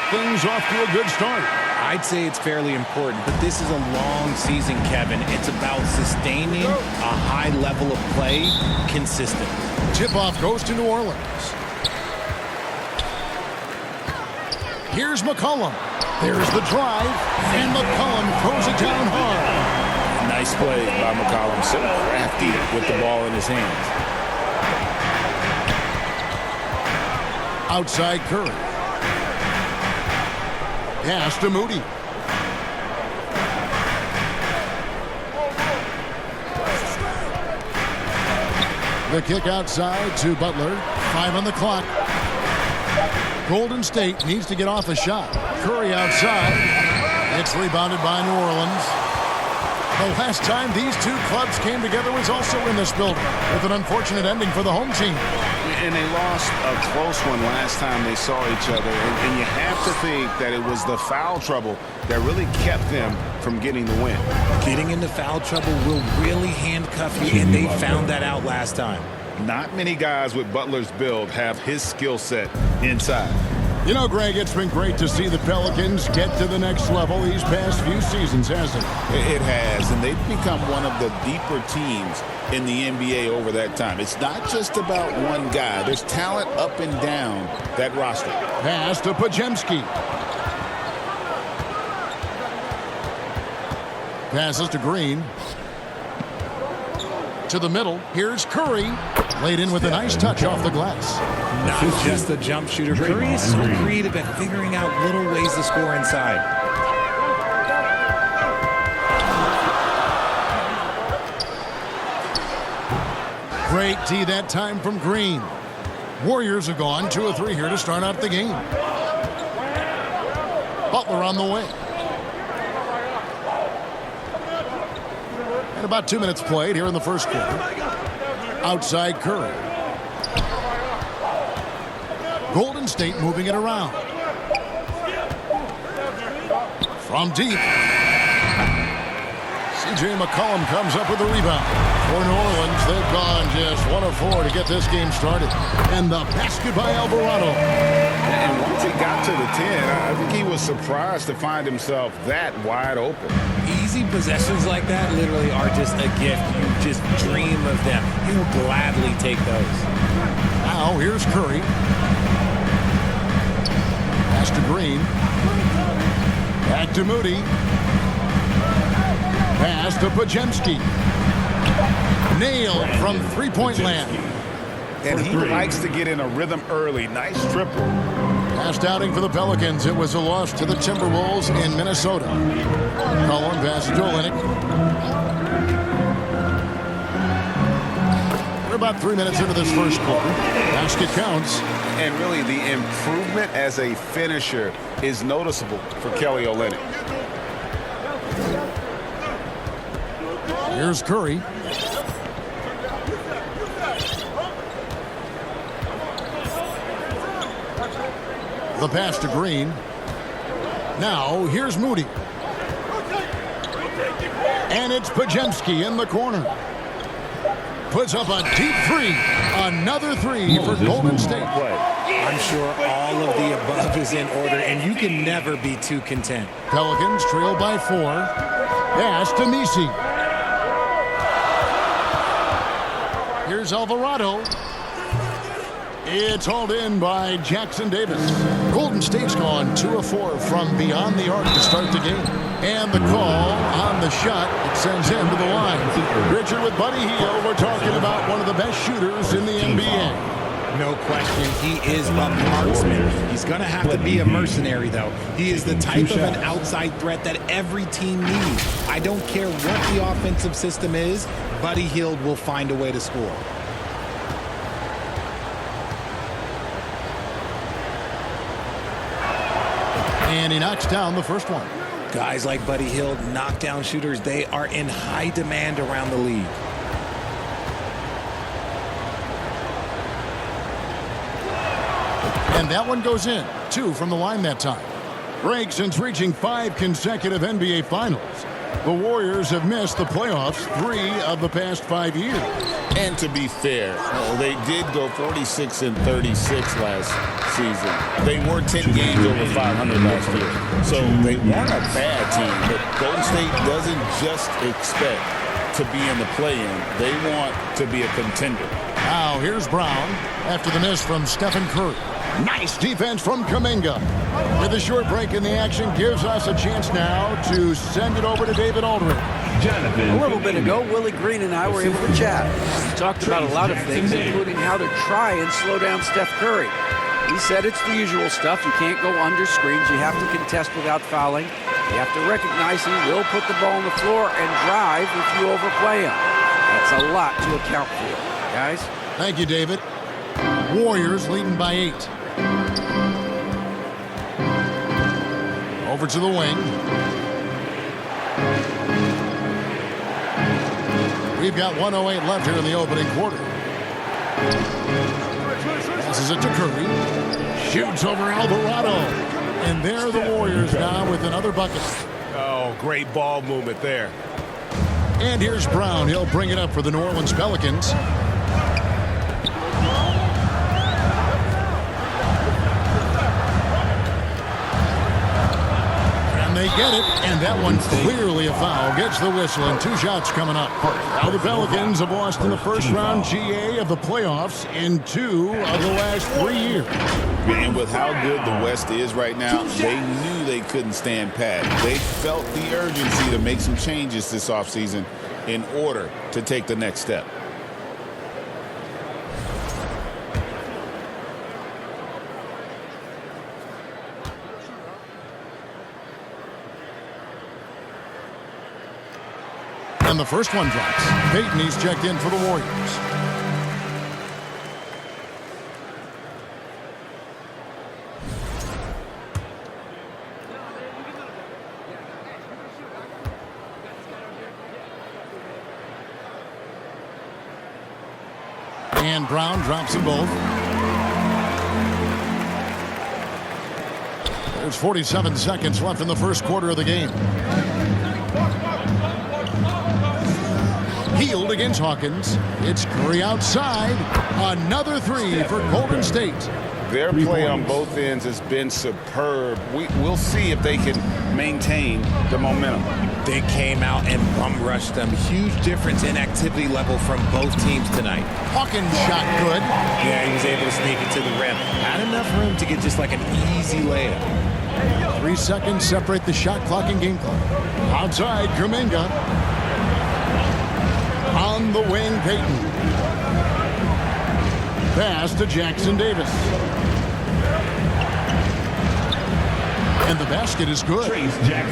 get things off to a good start? I'd say it's fairly important, but this is a long season, Kevin. It's about sustaining a high level of play consistently. Tip-off goes to New Orleans. Here's McCollum. There's the drive, and McCollum throws it down hard. Nice play by McCollum. So crafty with the ball in his hands. Outside Curry. Pass to Moody. The kick outside to Butler. 5 on the clock. Golden State needs to get off a shot. Curry outside. It's rebounded by New Orleans. The last time these two clubs came together was also in this building, with an unfortunate ending for the home team. And they lost a close one last time they saw each other. And you have to think that it was the foul trouble that really kept them from getting the win. Getting into foul trouble will really handcuff you, and they found that out last time. Not many guys with Butler's build have his skill set inside. You know, Greg, it's been great to see the Pelicans get to the next level these past few seasons, hasn't it? It has, and they've become one of the deeper teams in the NBA over that time. It's not just about one guy. There's talent up and down that roster. Pass to Podziemski. Passes to Green. To the middle. Here's Curry. Laid in with a nice touch off the glass. Not just a jump shooter. Curry is so creative at figuring out little ways to score inside. Great D that time from Green. Warriors are gone 2 of 3 here to start out the game. Butler on the way. And about 2 minutes played here in the first quarter. Outside Curry. Golden State moving it around. From deep. C.J. McCollum comes up with the rebound. For New Orleans, they've gone just 1 of 4 to get this game started. And the basket by Alvarado. And once he got to the 10, I think he was surprised to find himself that wide open. Easy possessions like that literally are just a gift. You just dream of them. He'll gladly take those. Now here's Curry. Pass to Green. Back to Moody. Pass to Podziemski. Nailed from three-point land. And he likes to get in a rhythm early. Nice triple. Last outing for the Pelicans. It was a loss to the Timberwolves in Minnesota. Cullen passes to Olynyk. We're about 3 minutes into this first quarter. Basket counts. And really, the improvement as a finisher is noticeable for Kelly Olynyk. Here's Curry. The pass to Green. Now, here's Moody. And it's Podziemski in the corner. Puts up a deep 3. Another 3 for Golden State. I'm sure all of the above is in order, and you can never be too content. Pelicans trail by 4. Pass to Nisi. Here's Alvarado. It's hauled in by Jackson Davis. Golden State's gone 2 of 4 from beyond the arc to start the game. And the call on the shot, it sends him to the line. Richard with Buddy Hield, we're talking about one of the best shooters in the NBA. No question, he is a marksman. He's going to have to be a mercenary, though. He is the type of an outside threat that every team needs. I don't care what the offensive system is, Buddy Hield will find a way to score. And he knocks down the first one. Guys like Buddy Hield, knockdown shooters, they are in high demand around the league. And that one goes in. 2 from the line that time. Greg, since reaching 5 consecutive NBA Finals, The Warriors have missed the playoffs 3 of the past 5 years. And to be fair, they did go 46-36 last season. They were 10 games over 500 last year. So they weren't a bad team, but Golden State doesn't just expect to be in the play-in. They want to be a contender. Now here's Brown after the miss from Stephen Curry. Nice defense from Kuminga. With a short break in the action, gives us a chance now to send it over to David Aldridge. A little bit ago, Willie Green and I were able to chat. We talked about a lot of things, including how to try and slow down Steph Curry. He said it's the usual stuff. You can't go under screens. You have to contest without fouling. You have to recognize he will put the ball on the floor and drive if you overplay him. That's a lot to account for, guys. Thank you, David. Warriors leading by 8. Over to the wing. We've got 1:08 left here in the opening quarter. Passes it to Curry. Shoots over Alvarado. And there are the Warriors now with another bucket. Oh, great ball movement there. And here's Brown. He'll bring it up for the New Orleans Pelicans. They get it, and that one clearly a foul. Gets the whistle, and 2 shots coming up. Now the Pelicans have lost in the first round GA of the playoffs in 2 of the last 3 years. And with how good the West is right now, they knew they couldn't stand pat. They felt the urgency to make some changes this offseason in order to take the next step. And the first one drops. Payton, he's checked in for the Warriors. And Brown drops them both. There's 47 seconds left in the first quarter of the game. Healed against Hawkins. It's Curry outside. Another 3 for Golden State. Their play on both ends has been superb. We'll see if they can maintain the momentum. They came out and bum rushed them. Huge difference in activity level from both teams tonight. Hawkins shot good. Yeah, he was able to sneak it to the rim. Not enough room to get just like an easy layup. 3 seconds separate the shot clock and game clock. Outside, Kuminga. On the wing, Payton. Pass to Jackson Davis. And the basket is good.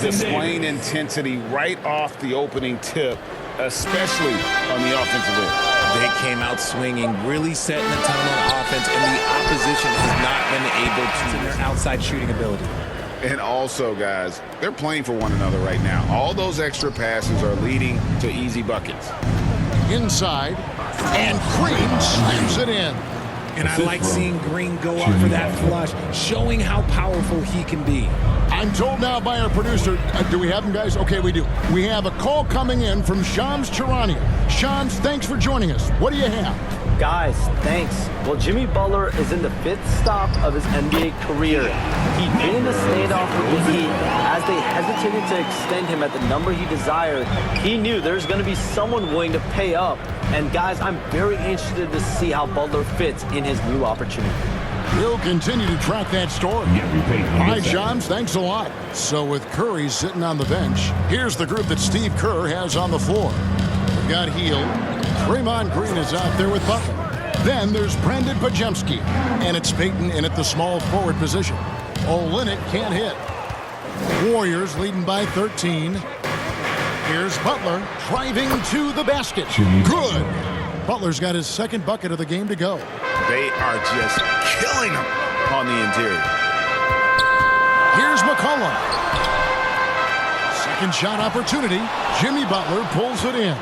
Displaying intensity right off the opening tip, especially on the offensive end. They came out swinging, really setting the tone on offense, and the opposition has not been able to their outside shooting ability. And also, guys, they're playing for one another right now. All those extra passes are leading to easy buckets. Inside, and Green slams it in. And I like seeing Green go up for that flush, showing how powerful he can be. I'm told now by our producer, do we have him, guys? Okay, we do. We have a call coming in from Shams Charania. Shams, thanks for joining us. What do you have? Guys, thanks. Well, Jimmy Butler is in the 5th stop of his NBA career. He'd been in a standoff with the Heat. As they hesitated to extend him at the number he desired, he knew there's going to be someone willing to pay up. And guys, I'm very interested to see how Butler fits in his new opportunity. We'll continue to track that story. All right, Shams, thanks a lot. So with Curry sitting on the bench, here's the group that Steve Kerr has on the floor. We've got Hield. Draymond Green is out there with Butler. Then there's Brandon Pajemski, and it's Payton in at the small forward position. Olynyk can't hit. Warriors leading by 13. Here's Butler driving to the basket. Good. Butler's got his 2nd bucket of the game to go. They are just killing them on the interior. Here's McCollum. 2nd shot opportunity. Jimmy Butler pulls it in.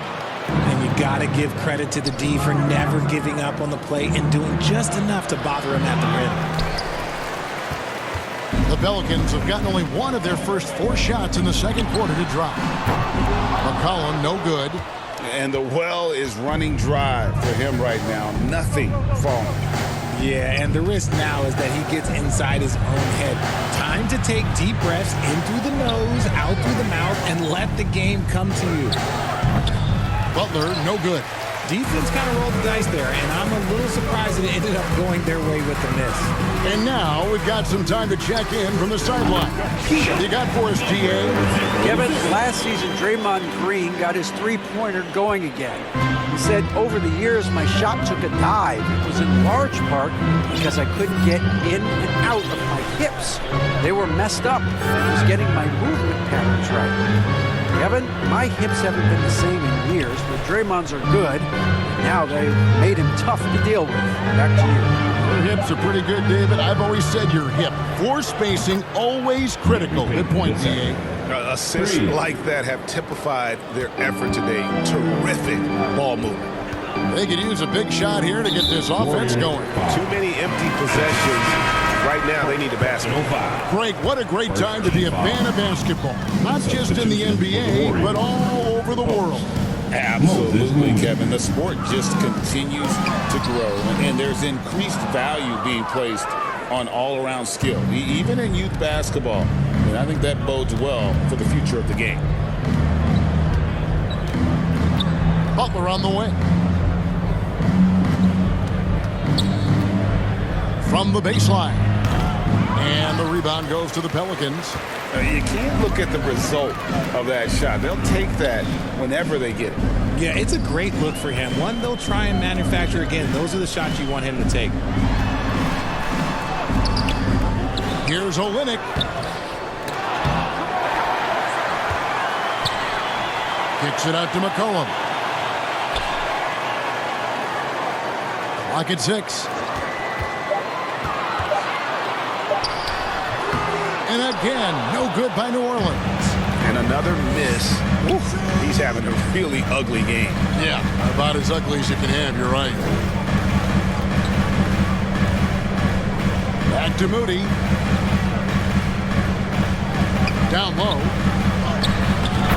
And you got to give credit to the D for never giving up on the play and doing just enough to bother him at the rim. The Pelicans have gotten only one of their first 4 shots in the second quarter to drop. McCollum, no good. And the well is running dry for him right now. Nothing falling. Yeah, and the risk now is that he gets inside his own head. Time to take deep breaths in through the nose, out through the mouth, and let the game come to you. Butler, no good. Defense kind of rolled the dice there, and I'm a little surprised that it ended up going their way with the miss. And now we've got some time to check in from the sideline. You got for us, GA? Kevin, last season, Draymond Green got his three-pointer going again. He said, over the years, my shot took a dive. It was in large part because I couldn't get in and out of my hips. They were messed up. I was getting my movement patterns right. Kevin, my hips haven't been the same in years, but Draymond's are good. Now they've made him tough to deal with. Back to you. Your hips are pretty good, David. I've always said your hip. Floor spacing, always critical. Good point, DA. Assists like that have typified their effort today. Terrific ball movement. They could use a big shot here to get this offense going. Too many empty possessions. Right now, they need a basket. Greg, what a great time to be a fan of basketball. Not just in the NBA, but all over the world. Absolutely, Kevin. The sport just continues to grow, and there's increased value being placed on all-around skill, even in youth basketball. And I think that bodes well for the future of the game. Butler on the way. From the baseline. And the rebound goes to the Pelicans. You can't look at the result of that shot. They'll take that whenever they get it. Yeah, it's a great look for him. One they'll try and manufacture again. Those are the shots you want him to take. Here's Olynyk. Kicks it out to McCollum. Clock at 6. And again, no good by New Orleans. And another miss. Oof, he's having a really ugly game. Yeah, about as ugly as you can have, you're right. Back to Moody. Down low.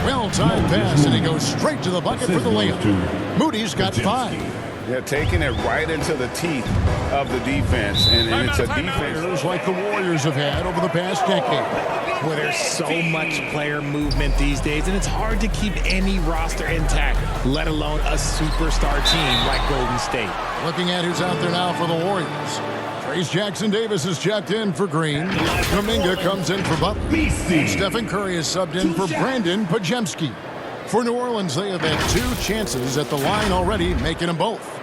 Well-timed pass, and he goes straight to the bucket for the layup. Moody's got 5. Yeah, taking it right into the teeth of the defense, and it's a defense like the Warriors have had over the past decade. Well, there's so much player movement these days, and it's hard to keep any roster intact, let alone a superstar team like Golden State. Looking at who's out there now for the Warriors. Trace Jackson-Davis is checked in for Green. Kuminga comes in for Butler. And Stephen Curry is subbed in for Brandon Pajemski. For New Orleans, they have had 2 chances at the line already, making them both.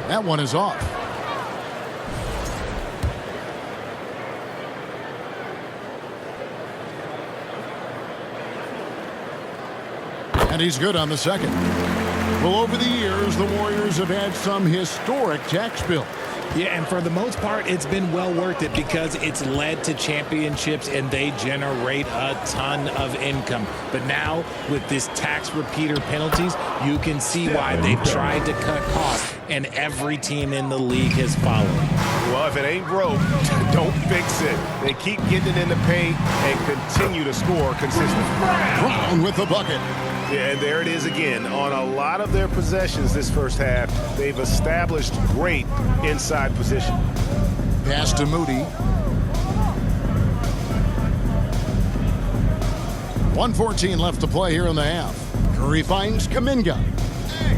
That one is off. And he's good on the second. Well, over the years, the Warriors have had some historic tax bills. Yeah, and for the most part, it's been well worth it because it's led to championships and they generate a ton of income. But now, with this tax repeater penalties, you can see why they've tried to cut costs, and every team in the league has followed. Well, if it ain't broke, don't fix it. They keep getting it in the paint and continue to score consistently. Brown with the bucket. Yeah, and there it is again. On a lot of their possessions this first half, they've established great inside position. Pass to Moody. 1:14 left to play here in the half. Curry finds Kuminga.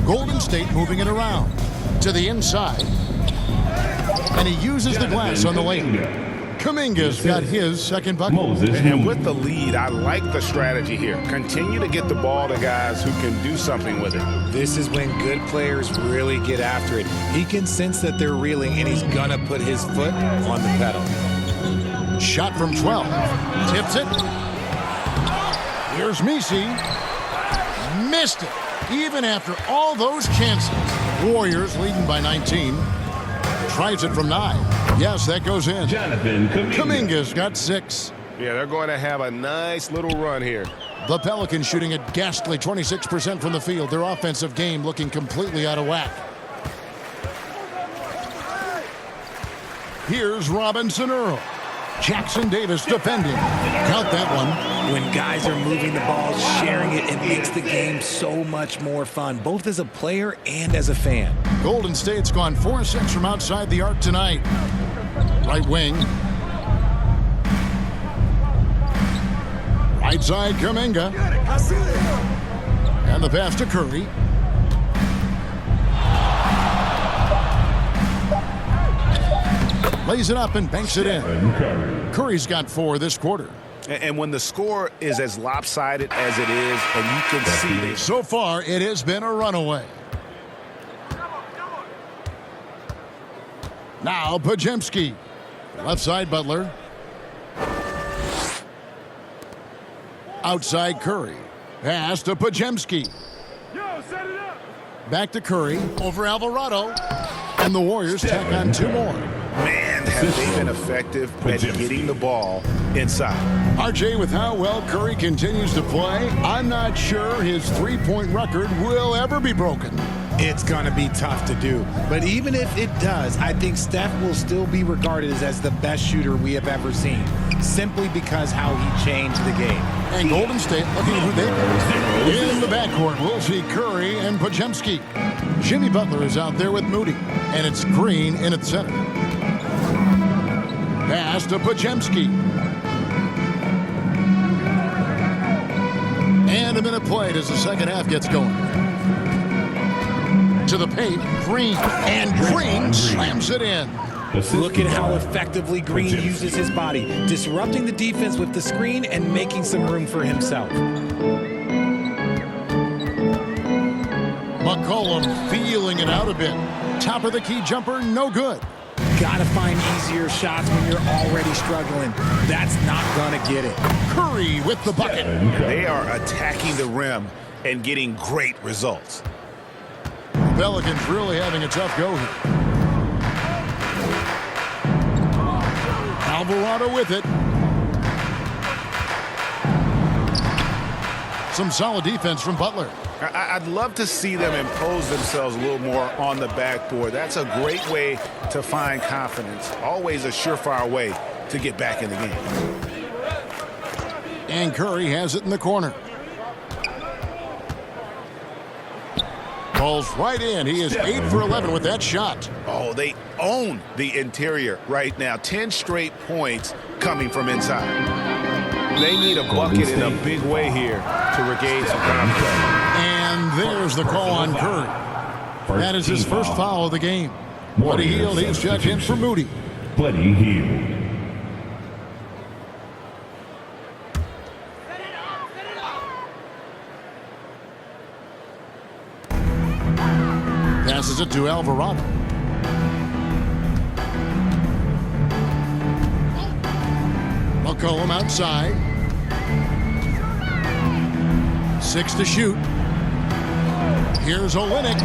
Golden State moving it around to the inside. And he uses the glass on the lane. Kuminga's got his second bucket. And with the lead, I like the strategy here. Continue to get the ball to guys who can do something with it. This is when good players really get after it. He can sense that they're reeling, and he's going to put his foot on the pedal. Shot from 12. Tips it. Here's Messi. Missed it. Even after all those chances. Warriors leading by 19. Tries it from 9. Yes, that goes in. Kuminga's got 6. Yeah, they're going to have a nice little run here. The Pelicans shooting a ghastly 26% from the field. Their offensive game looking completely out of whack. Here's Robinson Earl. Jackson Davis defending. Count that one. When guys are moving the ball, sharing it, it makes the game so much more fun, both as a player and as a fan. Golden State's gone 4-6 from outside the arc tonight. Right wing. Right side, Kuminga. And the pass to Curry. Lays it up and banks it in. Curry's got 4 this quarter. And when the score is as lopsided as it is, and you can see it. So far, it has been a runaway. Now, Podziemski. Left side, Butler. Outside, Curry. Pass to Podziemski. Back to Curry. Over Alvarado. And the Warriors tack on 2 more. Man, have they been effective at getting the ball inside. RJ, with how well Curry continues to play, I'm not sure his three-point record will ever be broken. It's going to be tough to do. But even if it does, I think Steph will still be regarded as the best shooter we have ever seen, simply because how he changed the game. And Golden State looking at who they got. In the backcourt, we'll see Curry and Podziemski. Jimmy Butler is out there with Moody, and it's Green in at center. Pass to Podziemski. And a minute played as the second half gets going. To the paint, Green, and Green slams it in. Look at how effectively Green uses his body, disrupting the defense with the screen and making some room for himself. McCollum feeling it out a bit. Top of the key jumper, no good. Gotta find easier shots when you're already struggling. That's not gonna get it. Curry with the bucket. They are attacking the rim and getting great results. Pelicans really having a tough go here. Alvarado with it. Some solid defense from Butler. I'd love to see them impose themselves a little more on the backboard. That's a great way to find confidence. Always a surefire way to get back in the game. And Curry has it in the corner. Falls right in. He is 8 for 11 with that shot. Oh, they own the interior right now. 10 straight points coming from inside. They need a bucket in a big way here to regain some confidence. And there's the call on Curry. That is his first foul of the game. Buddy Hield, he's checked in for Moody. Buddy Hield. Passes it to Alvarado. McCollum outside. 6 to shoot. Here's Olynyk.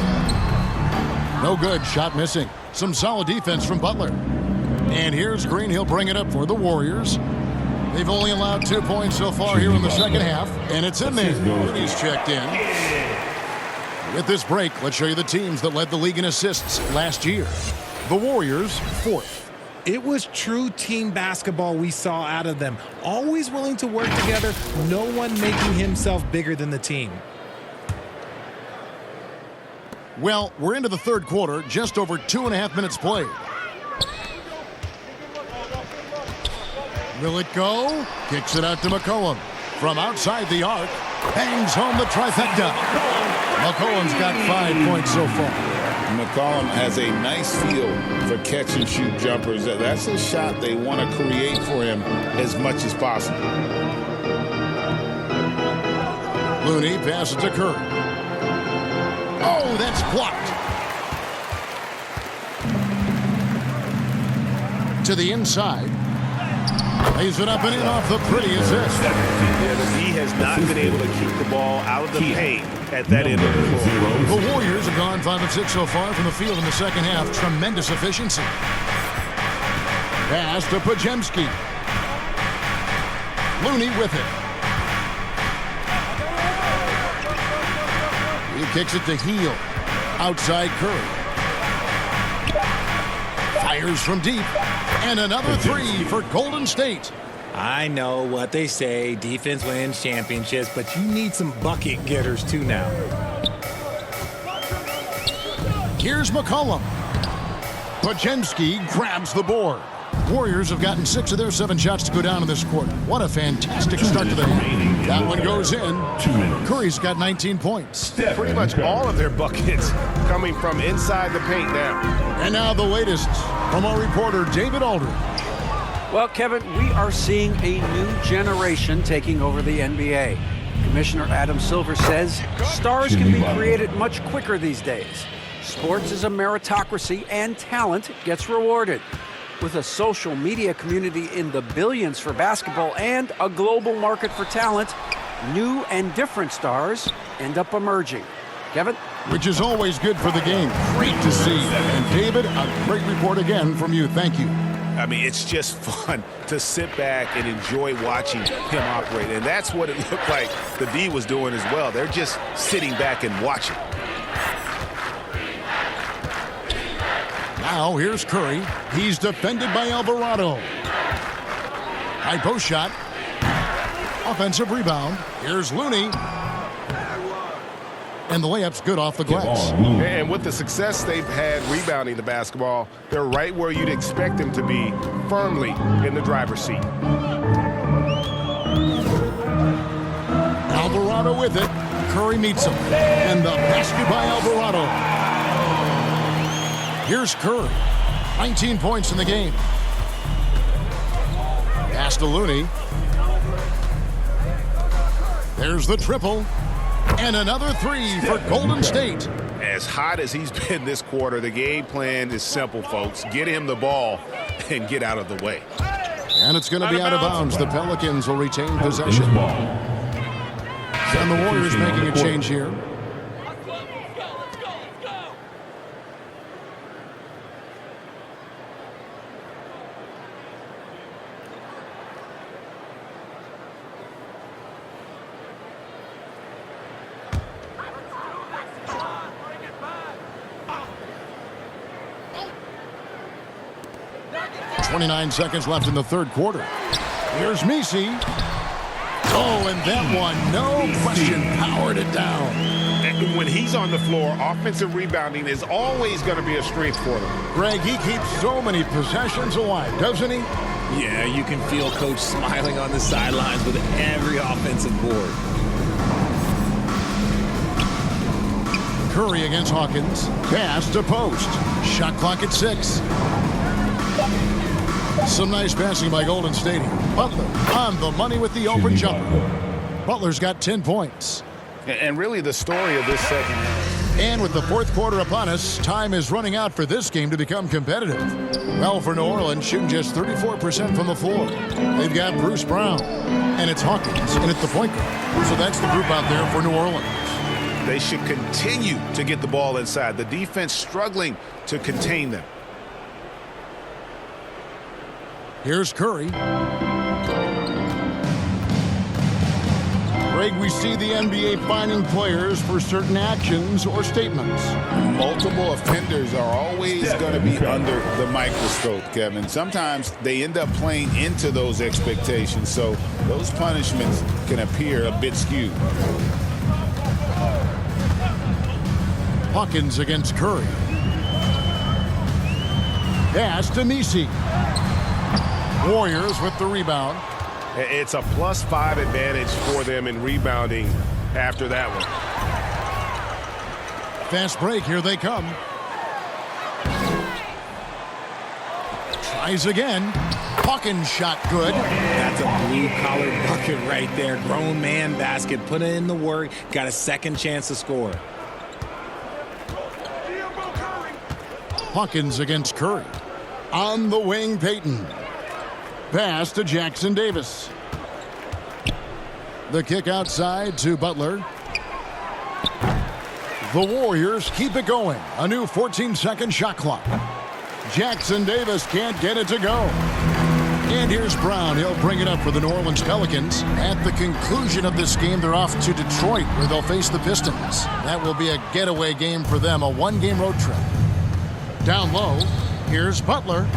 No good. Shot missing. Some solid defense from Butler. And here's Green. He'll bring it up for the Warriors. They've only allowed 2 points so far here in the second half. And it's in there. He's checked in. With this break, let's show you the teams that led the league in assists last year. The Warriors, 4th. It was true team basketball we saw out of them. Always willing to work together, no one making himself bigger than the team. Well, we're into the third quarter, just over 2.5 minutes played. Will it go? Kicks it out to McCollum. From outside the arc, bangs home the trifecta. McCollum's got 5 points so far. McCollum has a nice feel for catch-and-shoot jumpers. That's a shot they want to create for him as much as possible. Looney passes to Curry. Oh, that's blocked. To the inside. Lays it up and in off the pretty assist. Yeah, the D has not been able to keep the ball out of the paint at that end of the floor. The Warriors have gone 5 of 6 so far from the field in the second half. Tremendous efficiency. Pass to Podziemski. Looney with it. He kicks it to Hield. Outside Curry. Fires from deep. And another three for Golden State. I know what they say, defense wins championships, but you need some bucket getters too now. Here's McCollum. Pajemski grabs the board. Warriors have gotten 6 of their 7 shots to go down in this quarter. What a fantastic start to the game. That one goes in. Curry's got 19 points. Pretty much all of their buckets coming from inside the paint now. And now the latest from our reporter, David Aldridge. Well, Kevin, we are seeing a new generation taking over the NBA. Commissioner Adam Silver says stars can be created much quicker these days. Sports is a meritocracy and talent gets rewarded. With a social media community in the billions for basketball and a global market for talent, new and different stars end up emerging. Kevin? Which is always good for the game. Great to see. And David, a great report again from you. Thank you. I mean, it's just fun to sit back and enjoy watching him operate. And that's what it looked like the D was doing as well. They're just sitting back and watching. Now here's Curry. He's defended by Alvarado. High post shot. Offensive rebound. Here's Looney. And the layup's good off the glass. And with the success they've had rebounding the basketball, they're right where you'd expect them to be, firmly in the driver's seat. Alvarado with it. Curry meets him. And the basket by Alvarado. Here's Curry. 19 points in the game. Pass to Looney. There's the triple. And another three for Golden State. As hot as he's been this quarter, the game plan is simple, folks. Get him the ball and get out of the way. And it's going to be out of bounds. The Pelicans will retain possession. And the Warriors making a change here. .29 seconds left in the third quarter. Here's Messi. Oh, and that one, no question, powered it down. And when he's on the floor, offensive rebounding is always going to be a strength for them. Greg, he keeps so many possessions alive, doesn't he? Yeah, you can feel Coach smiling on the sidelines with every offensive board. Curry against Hawkins. Pass to post. Shot clock at 6. Some nice passing by Golden State. Butler on the money with the open jumper. Butler's got 10 points. And really the story of this second half. And with the fourth quarter upon us, time is running out for this game to become competitive. Well, for New Orleans, shooting just 34% from the floor. They've got Bruce Brown, and it's Hawkins, and it's the point guard. So that's the group out there for New Orleans. They should continue to get the ball inside. The defense struggling to contain them. Here's Curry. Greg, we see the NBA fining players for certain actions or statements. Multiple offenders are always going to be under the microscope, Kevin. Sometimes they end up playing into those expectations, so those punishments can appear a bit skewed. Hawkins against Curry. Pass to Messi. Warriors with the rebound. It's a +5 advantage for them in rebounding after that one. Fast break, here they come. Tries again. Hawkins shot good. That's a blue-collar bucket right there. Grown man basket. Put in the work. Got a second chance to score. Hawkins against Curry. On the wing, Payton. Pass to Jackson Davis. The kick outside to Butler. The Warriors keep it going. A new 14-second shot clock. Jackson Davis can't get it to go. And here's Brown. He'll bring it up for the New Orleans Pelicans. At the conclusion of this game, they're off to Detroit, where they'll face the Pistons. That will be a getaway game for them, a one-game road trip. Down low, here's Butler.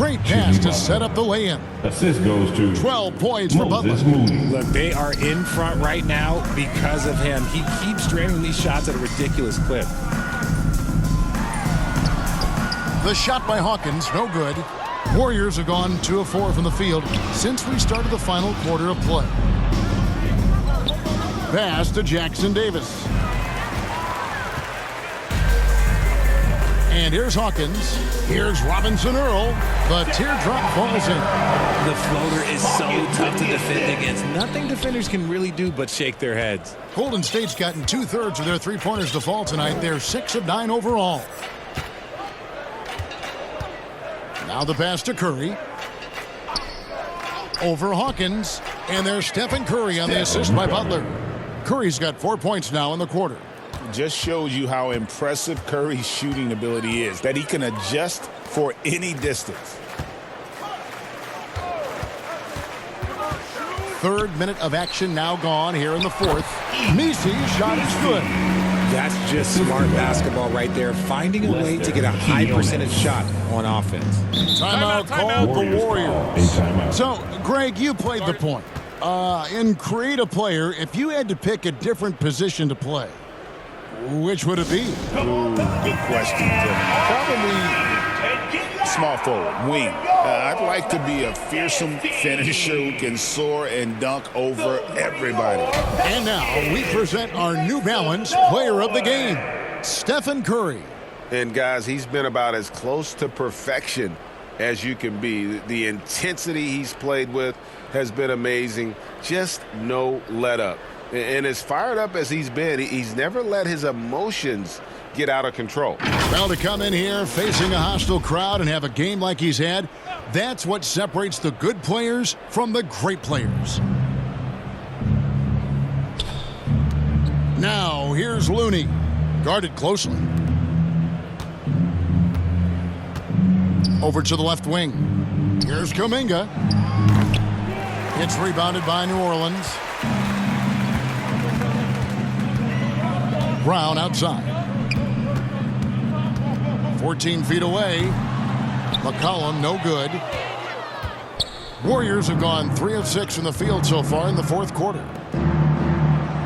Great pass to set up the lay-in. Assist goes to 12 points for Butler. Look, they are in front right now because of him. He keeps draining these shots at a ridiculous clip. The shot by Hawkins, no good. Warriors have gone 2 of 4 from the field since we started the final quarter of play. Pass to Jackson Davis. And here's Hawkins. Here's Robinson Earl. The teardrop falls in. The floater is so tough to defend against. Nothing defenders can really do but shake their heads. Golden State's gotten 2/3 of their three-pointers to fall tonight. They're 6 of 9 overall. Now the pass to Curry. Over Hawkins. And there's Stephen Curry on the assist by Butler. Curry's got 4 points now in the quarter. Just shows you how impressive Curry's shooting ability is, that he can adjust for any distance. Third minute of action now gone here in the fourth. Misi's shot is good. That's just smart basketball right there, finding a way to get a high percentage shot on offense. Timeout called the Warriors. So, Greg, you played the point. In Create a Player, if you had to pick a different position to play, which would it be? Ooh, good question, Jim. Probably small forward, wing. I'd like to be a fearsome finisher who can soar and dunk over everybody. And now we present our New Balance Player of the Game, Stephen Curry. And guys, he's been about as close to perfection as you can be. The intensity he's played with has been amazing. Just no let up. And as fired up as he's been, he's never let his emotions get out of control. Well, to come in here facing a hostile crowd and have a game like he's had, that's what separates the good players from the great players. Now, here's Looney, guarded closely. Over to the left wing. Here's Kuminga. It's rebounded by New Orleans. Brown outside. 14 feet away. McCollum, no good. Warriors have gone 3 of 6 from the field so far in the fourth quarter.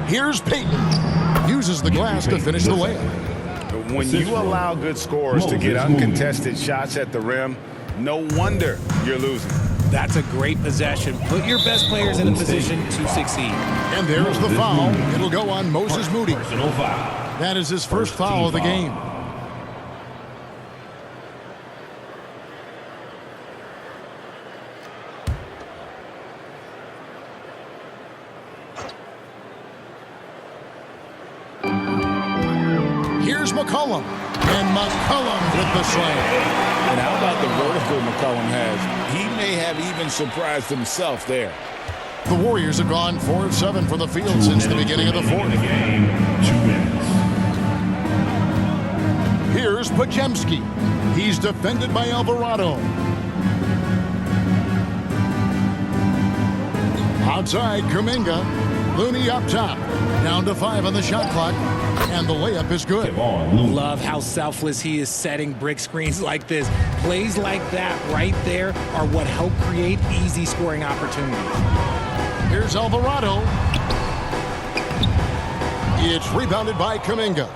Here's Payton. Uses the glass to finish the layup. When you allow good scorers to get uncontested shots at the rim, no wonder you're losing. That's a great possession. Put your best players in a position to succeed. And there's the foul. It'll go on Moses Moody. That is his first foul of the game. Here's McCollum. And McCollum with the slam. And how about the vertical McCollum has? He may have even surprised himself there. The Warriors have gone 4 of 7 from the field since the beginning of the fourth. Here's Podziemski. He's defended by Alvarado. Outside, Kuminga. Looney up top. Down to 5 on the shot clock. And the layup is good. Love how selfless he is setting brick screens like this. Plays like that right there are what help create easy scoring opportunities. Here's Alvarado. It's rebounded by Kuminga.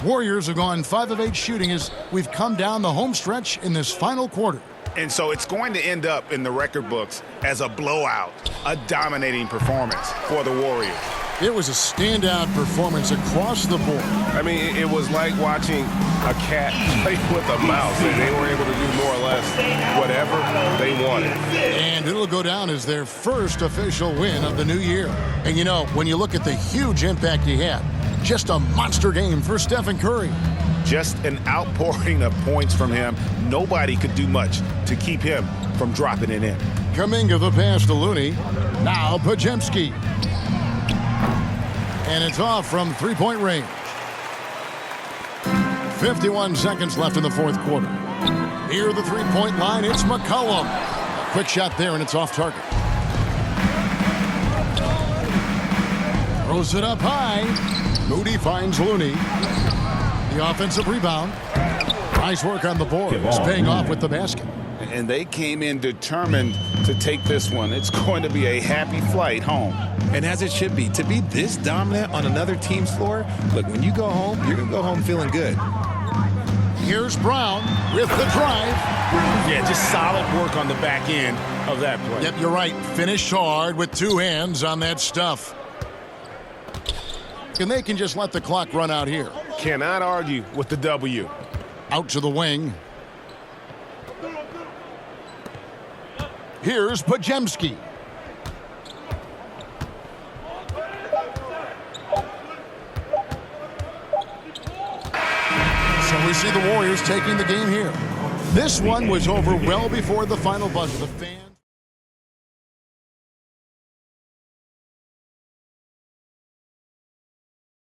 Warriors have gone 5 of 8 shooting as we've come down the home stretch in this final quarter. And so it's going to end up in the record books as a blowout, a dominating performance for the Warriors. It was a standout performance across the board. I mean, it was like watching a cat play with a mouse, and they were able to do more or less whatever they wanted. And it'll go down as their first official win of the new year. And you know, when you look at the huge impact he had, just a monster game for Stephen Curry. Just an outpouring of points from him. Nobody could do much to keep him from dropping it in. Kuminga the pass to Looney. Now Podziemski. And it's off from three-point range. 51 seconds left in the fourth quarter. Near the three-point line, it's McCollum. Quick shot there, and it's off target. Throws it up high. Moody finds Looney. The offensive rebound. Nice work on the board. It's paying off with the basket. And they came in determined to take this one. It's going to be a happy flight home. And as it should be. To be this dominant on another team's floor, look, when you go home, you're going to go home feeling good. Here's Brown with the drive. Yeah, just solid work on the back end of that play. Yep, you're right. Finished hard with two hands on that stuff. And they can just let the clock run out here. Cannot argue with the W. Out to the wing. Here's Pajemski. So we see the Warriors taking the game here. This one was over well before the final buzzer. The fans